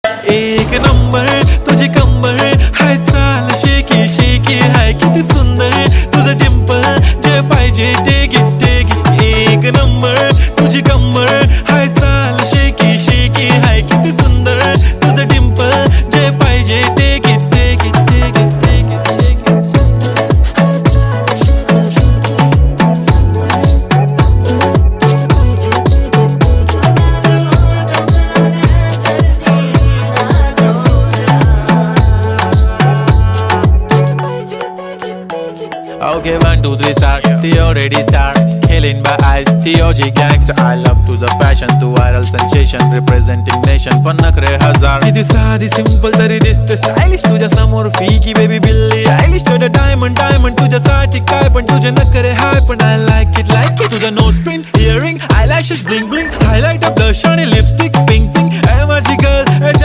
एक नंबर तुझी कंबर हाय, चाल शेकी शेकी हाय, किती सुंदर तुझं डिंपल, जे पाहिजे ते घे. एक नंबर तुझी कंबर हाय, चाल शेकी शेकी हाय, किती सुंदर तुझं डिंपल, जे पाहिजे ते घे. Okay, 1, 2, 3 start. The already start. Killing by eyes. The OG gangster. I love to the passion, to viral sensation, representing nation. पन्नकरे हजार. किती साधी simple तरी दिसते stylish तुझ्या समोर फीकी baby बिल्ली आयलिश. तुझं diamond तुझ्यासाठी काय पण तुझे नखरे हाय, पण I like it. तुझं nose pin, earring, eyelashes bling bling, highlighter, blush आणि lipstick pink.